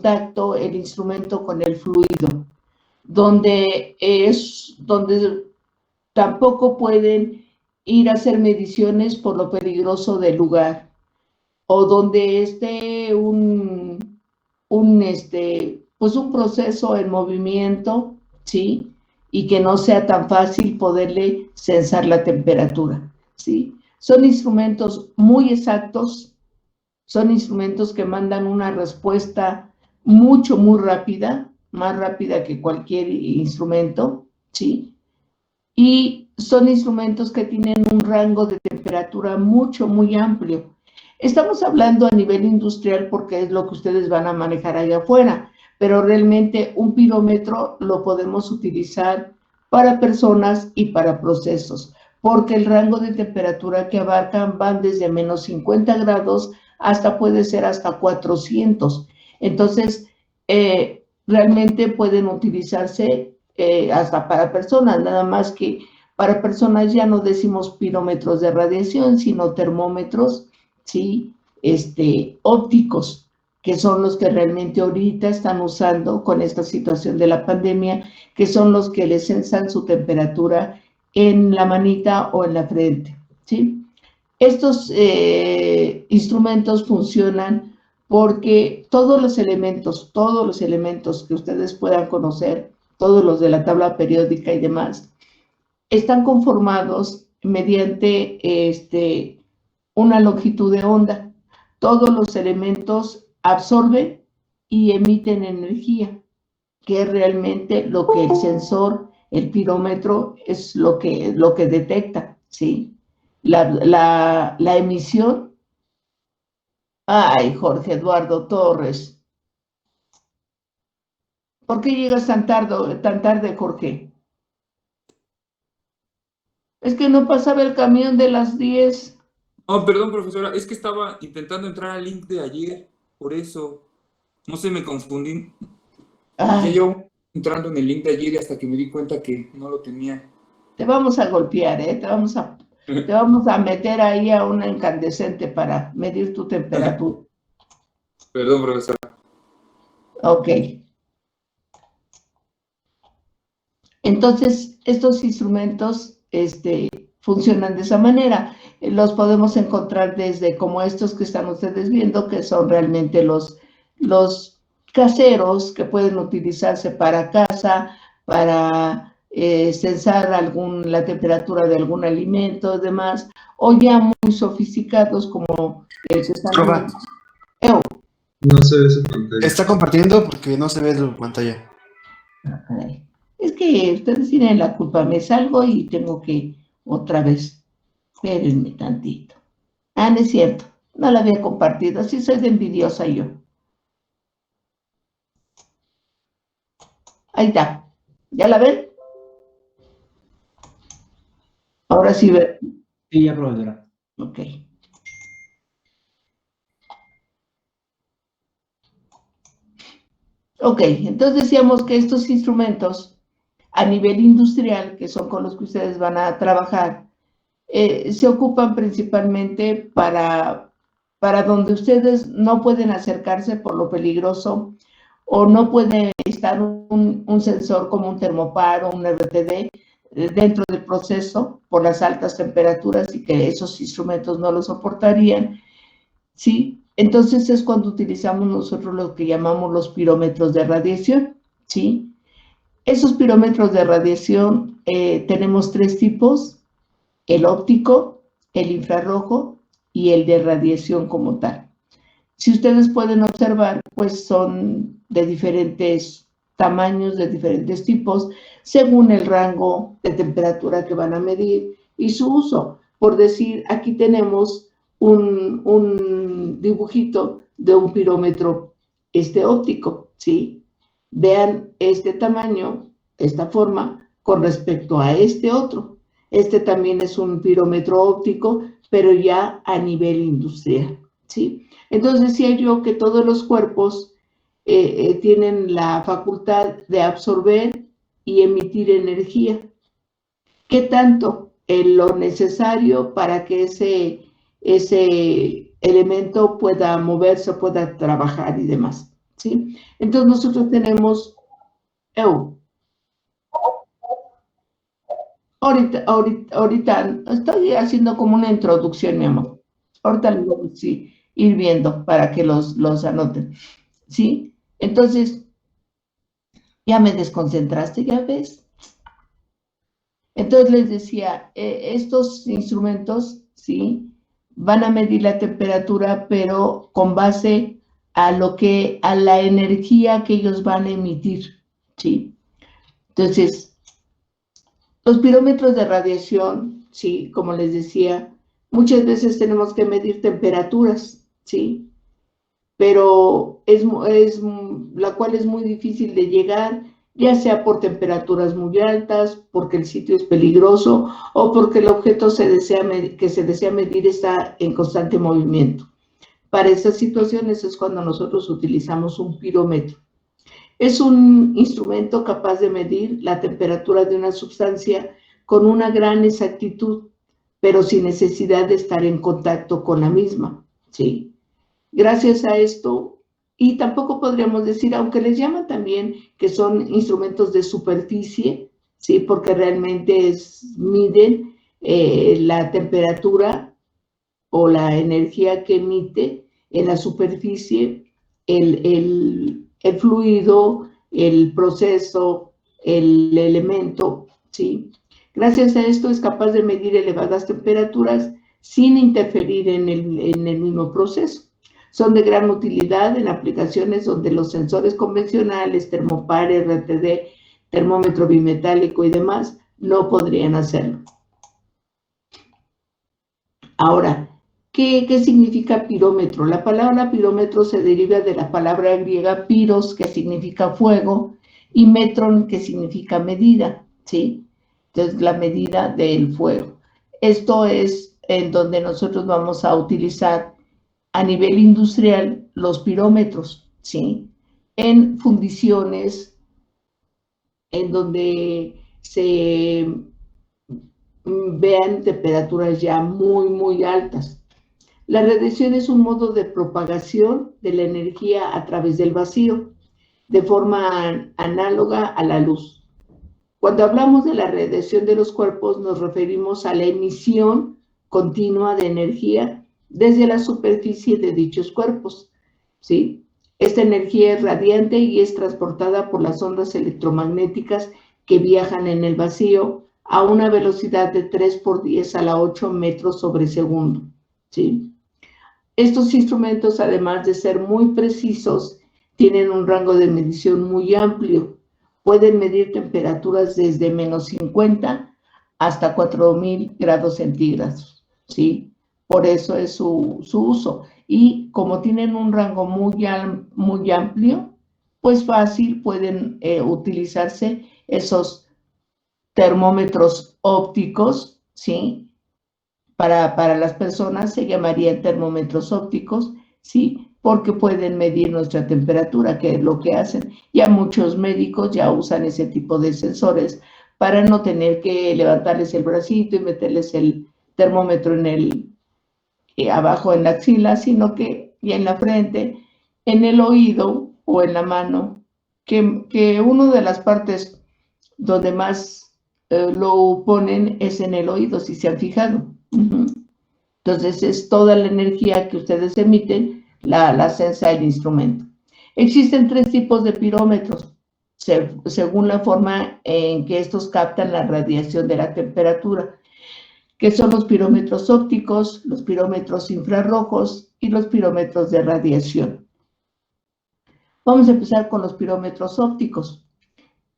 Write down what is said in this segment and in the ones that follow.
contacto el instrumento con el fluido, donde tampoco pueden ir a hacer mediciones por lo peligroso del lugar, o donde esté pues un proceso en movimiento, ¿sí? Y que no sea tan fácil poderle censar la temperatura, ¿sí? Son instrumentos muy exactos, son instrumentos que mandan una respuesta muy rápida, más rápida que cualquier instrumento, ¿sí? Y son instrumentos que tienen un rango de temperatura muy amplio. Estamos hablando a nivel industrial porque es lo que ustedes van a manejar allá afuera, pero realmente un pirómetro lo podemos utilizar para personas y para procesos, porque el rango de temperatura que abarcan van desde menos 50 grados hasta puede ser hasta 400. Entonces, realmente pueden utilizarse hasta para personas, nada más que para personas ya no decimos pirómetros de radiación, sino termómetros, ¿sí? Ópticos, que son los que realmente ahorita están usando con esta situación de la pandemia, que son los que les censan su temperatura en la manita o en la frente, ¿sí? Estos instrumentos funcionan porque todos los elementos que ustedes puedan conocer, todos los de la tabla periódica y demás, están conformados mediante una longitud de onda. Todos los elementos absorben y emiten energía, que es realmente lo que el sensor, el pirómetro, es lo que detecta, ¿sí? La emisión. Ay, Jorge Eduardo Torres, ¿por qué llegas tan tarde, Jorge? Es que no pasaba el camión de las 10. Oh, perdón, profesora, es que estaba intentando entrar al link de ayer, por eso. No sé, me confundí. Ya Ay, yo entrando en el link de ayer y hasta que me di cuenta que no lo tenía. te vamos a golpear, ¿eh? Te vamos a meter ahí a una incandescente para medir tu temperatura. Perdón, profesora. Ok. Entonces, estos instrumentos funcionan de esa manera. Los podemos encontrar desde como estos que están ustedes viendo, que son realmente los caseros que pueden utilizarse para casa, para censar la temperatura de algún alimento y demás, o ya muy sofisticados como el que están Profa, viendo. No se ve su pantalla. está compartiendo porque no se ve su pantalla. Es que ustedes tienen la culpa, me salgo y tengo que otra vez. Espérenme tantito. Ah, no es cierto, no la había compartido, así soy de envidiosa yo. Ahí está, ¿ya la ven? Ahora sí ve. Sí, ya, profesora. Ok. Ok, entonces decíamos que estos instrumentos a nivel industrial, que son con los que ustedes van a trabajar, se ocupan principalmente para donde ustedes no pueden acercarse por lo peligroso o no puede estar un sensor como un termopar o un RTD dentro del proceso por las altas temperaturas y que esos instrumentos no lo soportarían, ¿sí? Entonces es cuando utilizamos nosotros lo que llamamos los pirómetros de radiación, ¿sí? Esos pirómetros de radiación tenemos 3 tipos: el óptico, el infrarrojo y el de radiación como tal. Si ustedes pueden observar, pues son de diferentes tamaños, de diferentes tipos, según el rango de temperatura que van a medir y su uso. Por decir, aquí tenemos un dibujito de un pirómetro óptico, ¿sí? Vean este tamaño, esta forma, con respecto a este otro. Este también es un pirómetro óptico, pero ya a nivel industrial, ¿sí? Entonces decía yo que todos los cuerpos tienen la facultad de absorber y emitir energía. ¿Qué tanto? Lo necesario para que ese elemento pueda moverse, pueda trabajar y demás, ¿sí? Entonces nosotros tenemos, ahorita estoy haciendo como una introducción, mi amor. Ahorita lo vamos a ir viendo para que los anoten, ¿sí? Entonces, ya me desconcentraste, ya ves. Entonces les decía, estos instrumentos, ¿sí? Van a medir la temperatura, pero con base a la energía que ellos van a emitir, ¿sí? Entonces, los pirómetros de radiación, sí, como les decía, muchas veces tenemos que medir temperaturas, ¿sí? Pero la cual es muy difícil de llegar, ya sea por temperaturas muy altas, porque el sitio es peligroso o porque el objeto que se desea medir está en constante movimiento. Para estas situaciones es cuando nosotros utilizamos un pirómetro. Es un instrumento capaz de medir la temperatura de una sustancia con una gran exactitud, pero sin necesidad de estar en contacto con la misma, ¿sí? Gracias a esto, y tampoco podríamos decir, aunque les llaman también que son instrumentos de superficie, ¿sí? Porque realmente miden la temperatura o la energía que emite en la superficie el fluido, el proceso, el elemento, ¿sí? Gracias a esto es capaz de medir elevadas temperaturas sin interferir en el mismo proceso. Son de gran utilidad en aplicaciones donde los sensores convencionales, termopar, RTD, termómetro bimetálico y demás, no podrían hacerlo. Ahora, ¿qué significa pirómetro? La palabra pirómetro se deriva de la palabra griega piros, que significa fuego, y metron, que significa medida, ¿sí? Entonces, la medida del fuego. Esto es en donde nosotros vamos a utilizar a nivel industrial los pirómetros, ¿sí? En fundiciones, en donde se vean temperaturas ya muy, muy altas. La radiación es un modo de propagación de la energía a través del vacío, de forma análoga a la luz. Cuando hablamos de la radiación de los cuerpos, nos referimos a la emisión continua de energía desde la superficie de dichos cuerpos, ¿sí? Esta energía es radiante y es transportada por las ondas electromagnéticas que viajan en el vacío a una velocidad de 3 por 10 a la 8 metros sobre segundo, ¿sí? Estos instrumentos, además de ser muy precisos, tienen un rango de medición muy amplio. Pueden medir temperaturas desde menos 50 hasta 4000 grados centígrados, ¿sí? Por eso es su uso. Y como tienen un rango muy amplio, pues fácil pueden utilizarse esos termómetros ópticos, ¿sí? Para las personas se llamarían termómetros ópticos, ¿sí? Porque pueden medir nuestra temperatura, que es lo que hacen. Ya muchos médicos ya usan ese tipo de sensores para no tener que levantarles el bracito y meterles el termómetro abajo en la axila, sino que y en la frente, en el oído o en la mano, que una de las partes donde más lo ponen es en el oído, si se han fijado. Entonces es toda la energía que ustedes emiten, la sensa el instrumento. Existen 3 tipos de pirómetros, según la forma en que estos captan la radiación de la temperatura, que son los pirómetros ópticos, los pirómetros infrarrojos y los pirómetros de radiación. Vamos a empezar con los pirómetros ópticos.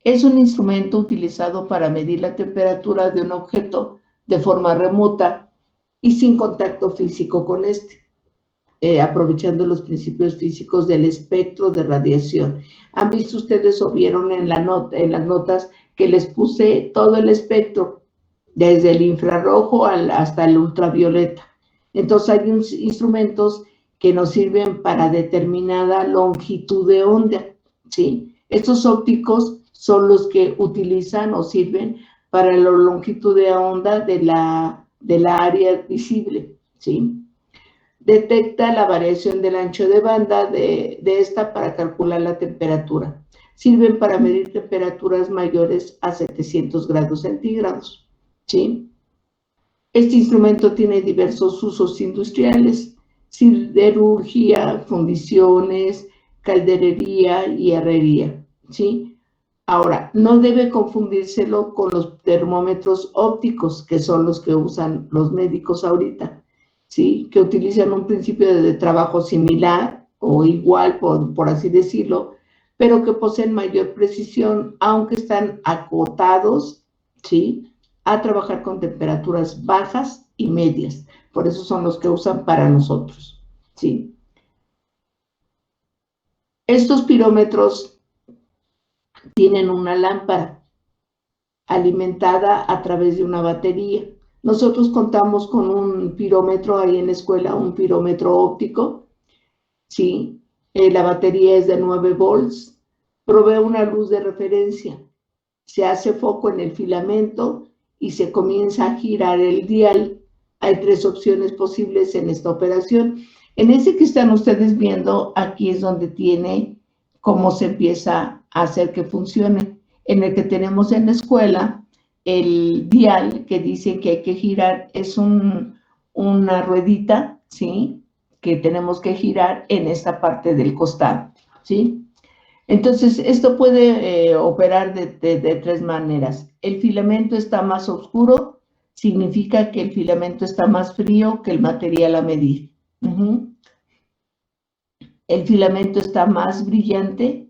Es un instrumento utilizado para medir la temperatura de un objeto de forma remota y sin contacto físico con este, aprovechando los principios físicos del espectro de radiación. ¿Han visto ustedes o vieron en las notas que les puse todo el espectro, desde el infrarrojo hasta el ultravioleta? Entonces hay instrumentos que nos sirven para determinada longitud de onda, ¿sí? Estos ópticos son los que utilizan o sirven para la longitud de onda de la área visible, ¿sí? Detecta la variación del ancho de banda de esta para calcular la temperatura. Sirven para medir temperaturas mayores a 700 grados centígrados, ¿sí? Este instrumento tiene diversos usos industriales: siderurgia, fundiciones, calderería y herrería, ¿sí? Ahora, no debe confundírselo con los termómetros ópticos, que son los que usan los médicos ahorita, ¿sí? Que utilizan un principio de trabajo similar o igual, por así decirlo, pero que poseen mayor precisión, aunque están acotados, ¿sí?, a trabajar con temperaturas bajas y medias. Por eso son los que usan para nosotros, ¿sí? Estos pirómetros tienen una lámpara alimentada a través de una batería. Nosotros contamos con un pirómetro ahí en la escuela, un pirómetro óptico, ¿sí? La batería es de 9 volts, provee una luz de referencia, se hace foco en el filamento y se comienza a girar el dial. Hay 3 opciones posibles en esta operación. En ese que están ustedes viendo, aquí es donde tiene cómo se empieza a hacer que funcione. En el que tenemos en la escuela, el dial que dice que hay que girar es una ruedita, ¿sí?, que tenemos que girar en esta parte del costado, ¿sí? Entonces, esto puede operar de 3 maneras. El filamento está más oscuro, significa que el filamento está más frío que el material a medir. El filamento está más brillante,